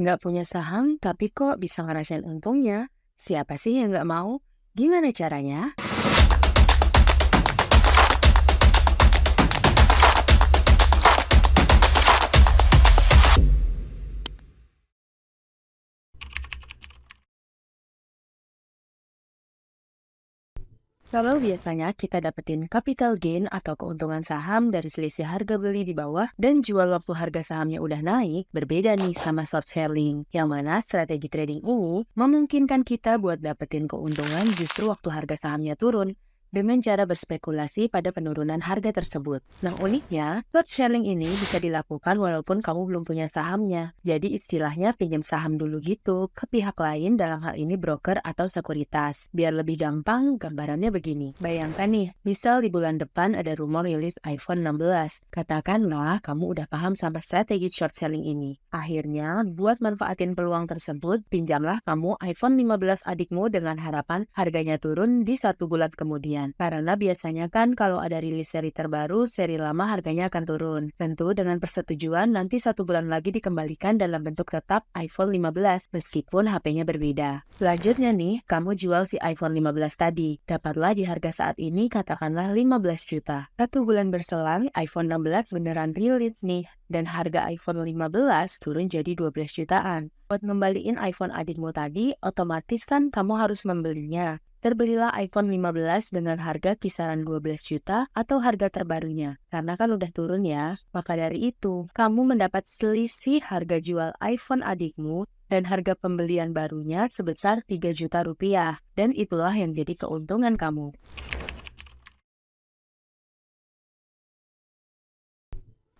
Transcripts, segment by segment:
Nggak punya saham, tapi kok bisa ngerasain untungnya? Siapa sih yang nggak mau? Gimana caranya? Kalau biasanya kita dapetin capital gain atau keuntungan saham dari selisih harga beli di bawah dan jual waktu harga sahamnya udah naik, berbeda nih sama short selling. Yang mana strategi trading ini memungkinkan kita buat dapetin keuntungan justru waktu harga sahamnya turun dengan cara berspekulasi pada penurunan harga tersebut. Nah uniknya, short selling ini bisa dilakukan walaupun kamu belum punya sahamnya. Jadi istilahnya pinjam saham dulu gitu ke pihak lain, dalam hal ini broker atau sekuritas. Biar lebih gampang, gambarannya begini. Bayangkan nih, misal di bulan depan ada rumor rilis iPhone 16. Katakanlah kamu udah paham sama strategi short selling ini. Akhirnya, buat manfaatin peluang tersebut, pinjamlah kamu iPhone 15 adikmu dengan harapan harganya turun di 1 bulan kemudian. Karena biasanya kan kalau ada rilis seri terbaru, seri lama harganya akan turun. Tentu dengan persetujuan nanti 1 bulan lagi dikembalikan dalam bentuk tetap iPhone 15 meskipun HP-nya berbeda. Selanjutnya nih, kamu jual si iPhone 15 tadi. Dapatlah di harga saat ini katakanlah 15 juta. 1 bulan berselang, iPhone 16 beneran rilis nih. Dan harga iPhone 15 turun jadi 12 jutaan. Buat ngembaliin iPhone adikmu tadi, otomatis kan kamu harus membelinya. Terbelilah iPhone 15 dengan harga kisaran 12 juta atau harga terbarunya. Karena kan udah turun ya, maka dari itu, kamu mendapat selisih harga jual iPhone adikmu dan harga pembelian barunya sebesar 3 juta rupiah. Dan itulah yang jadi keuntungan kamu.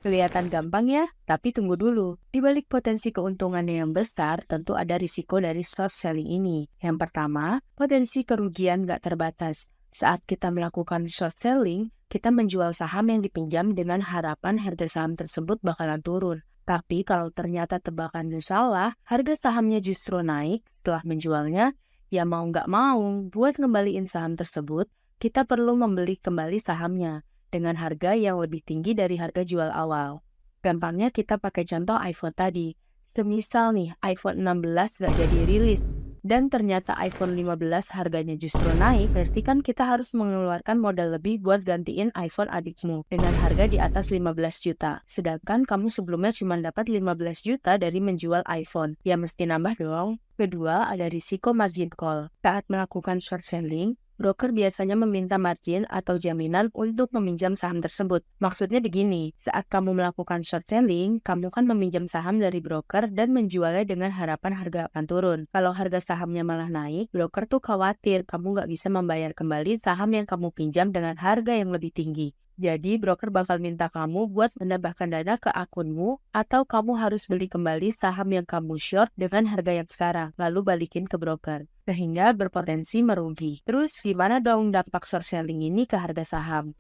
Kelihatan gampang ya, tapi tunggu dulu. Di balik potensi keuntungannya yang besar, tentu ada risiko dari short selling ini. Yang pertama, potensi kerugian nggak terbatas. Saat kita melakukan short selling, kita menjual saham yang dipinjam dengan harapan harga saham tersebut bakalan turun. Tapi kalau ternyata tebakannya salah, harga sahamnya justru naik setelah menjualnya, ya mau nggak mau, buat ngembaliin saham tersebut, kita perlu membeli kembali sahamnya dengan harga yang lebih tinggi dari harga jual awal. Gampangnya kita pakai contoh iPhone tadi. Semisal nih, iPhone 16 nggak jadi rilis, dan ternyata iPhone 15 harganya justru naik, berarti kan kita harus mengeluarkan modal lebih buat gantiin iPhone adikmu dengan harga di atas 15 juta. Sedangkan kamu sebelumnya cuma dapat 15 juta dari menjual iPhone. Ya mesti nambah dong. Kedua, ada risiko margin call. Saat melakukan short selling, broker biasanya meminta margin atau jaminan untuk meminjam saham tersebut. Maksudnya begini, saat kamu melakukan short selling, kamu kan meminjam saham dari broker dan menjualnya dengan harapan harga akan turun. Kalau harga sahamnya malah naik, broker tuh khawatir kamu nggak bisa membayar kembali saham yang kamu pinjam dengan harga yang lebih tinggi. Jadi, broker bakal minta kamu buat menambahkan dana ke akunmu atau kamu harus beli kembali saham yang kamu short dengan harga yang sekarang, lalu balikin ke broker. Sehingga berpotensi merugi. Terus, gimana dong dampak short selling ini ke harga saham?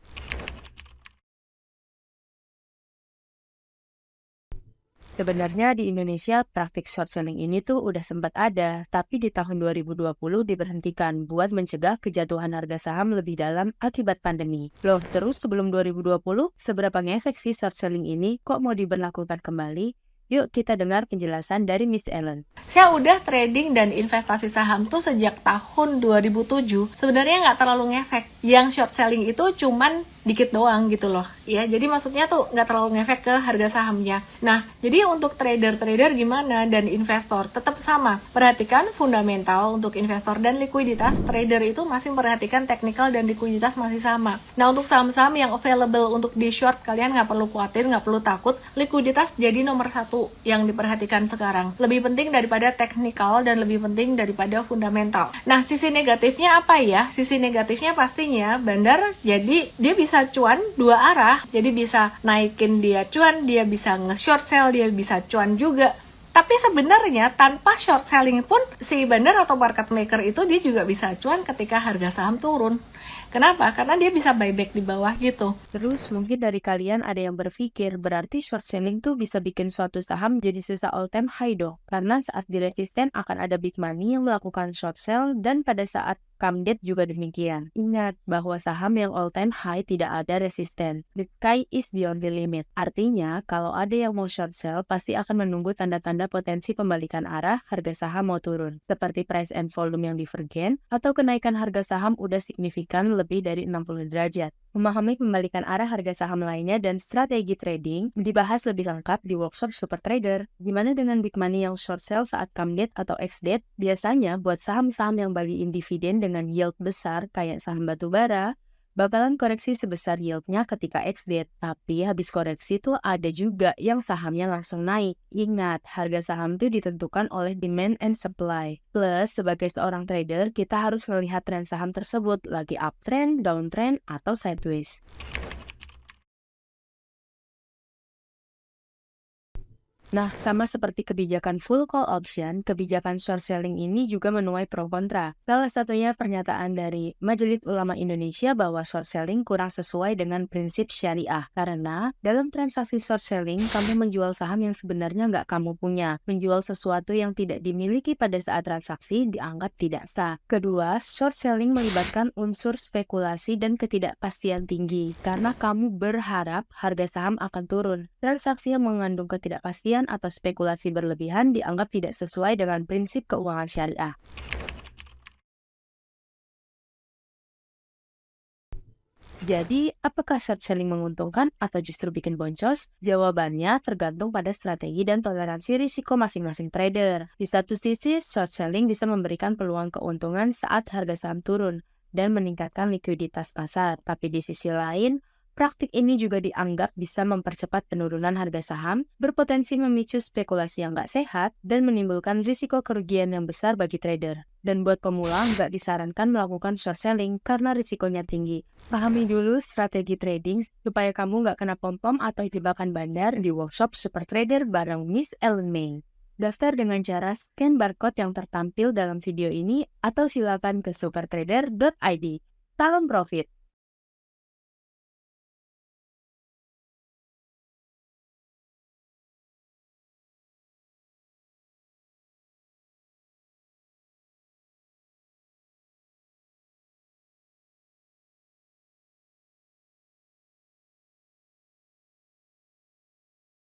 Sebenarnya di Indonesia praktik short selling ini tuh udah sempat ada, tapi di tahun 2020 diberhentikan buat mencegah kejatuhan harga saham lebih dalam akibat pandemi. Loh, terus sebelum 2020, seberapa ngefek sih short selling ini? Kok mau diberlakukan kembali? Yuk kita dengar penjelasan dari Miss Ellen. Saya udah trading dan investasi saham tuh sejak tahun 2007. Sebenarnya nggak terlalu ngefek. Yang short selling itu cuman dikit doang gitu loh. Ya, jadi maksudnya tuh nggak terlalu ngefek ke harga sahamnya. Nah, jadi untuk trader-trader gimana dan investor tetap sama. Perhatikan fundamental untuk investor dan likuiditas. Trader itu masih memperhatikan teknikal dan likuiditas masih sama. Nah, untuk saham-saham yang available untuk di short, kalian nggak perlu khawatir, nggak perlu takut. Likuiditas jadi nomor satu yang diperhatikan sekarang. Lebih penting daripada teknikal dan lebih penting daripada fundamental. Nah, sisi negatifnya apa ya? Sisi negatifnya pastinya bandar jadi dia bisa cuan dua arah. Jadi bisa naikin dia cuan, dia bisa nge-short sell, dia bisa cuan juga. Tapi sebenarnya tanpa short selling pun si bandar atau market maker itu dia juga bisa cuan ketika harga saham turun. Kenapa? Karena dia bisa buyback di bawah gitu. Terus mungkin dari kalian ada yang berpikir berarti short selling tuh bisa bikin suatu saham jadi sisa all time high dong. Karena saat di resisten akan ada big money yang melakukan short sell dan pada saat come date juga demikian. Ingat bahwa saham yang all time high tidak ada resisten. The sky is the only limit. Artinya kalau ada yang mau short sell pasti akan menunggu tanda-tanda potensi pembalikan arah harga saham mau turun. Seperti price and volume yang divergen atau kenaikan harga saham udah signifikan lebih dari 60 derajat. Memahami pembalikan arah harga saham lainnya dan strategi trading dibahas lebih lengkap di workshop Super Trader. Gimana dengan big money yang short sell saat come date atau ex date? Biasanya buat saham-saham yang bagiin dividen dengan yield besar kayak saham batubara, bakalan koreksi sebesar yieldnya ketika ex date. Tapi habis koreksi tuh ada juga yang sahamnya langsung naik. Ingat, harga saham tuh ditentukan oleh demand and supply. Plus, sebagai seorang trader, kita harus melihat tren saham tersebut lagi uptrend, downtrend, atau sideways. Nah, sama seperti kebijakan full call option, kebijakan short selling ini juga menuai pro kontra. Salah satunya pernyataan dari Majelis Ulama Indonesia bahwa short selling kurang sesuai dengan prinsip syariah. Karena dalam transaksi short selling, kamu menjual saham yang sebenarnya nggak kamu punya. Menjual sesuatu yang tidak dimiliki pada saat transaksi dianggap tidak sah. Kedua, short selling melibatkan unsur spekulasi dan ketidakpastian tinggi. Karena kamu berharap harga saham akan turun. Transaksi yang mengandung ketidakpastian atau spekulasi berlebihan dianggap tidak sesuai dengan prinsip keuangan syariah. Jadi, apakah short selling menguntungkan atau justru bikin boncos? Jawabannya tergantung pada strategi dan toleransi risiko masing-masing trader. Di satu sisi, short selling bisa memberikan peluang keuntungan saat harga saham turun dan meningkatkan likuiditas pasar. Tapi di sisi lain, praktik ini juga dianggap bisa mempercepat penurunan harga saham, berpotensi memicu spekulasi yang nggak sehat, dan menimbulkan risiko kerugian yang besar bagi trader. Dan buat pemula, nggak disarankan melakukan short selling karena risikonya tinggi. Pahami dulu strategi trading supaya kamu nggak kena pom-pom atau jebakan bandar di workshop Super Trader bareng Miss Ellen May. Daftar dengan cara scan barcode yang tertampil dalam video ini atau silakan ke supertrader.id. Salam profit!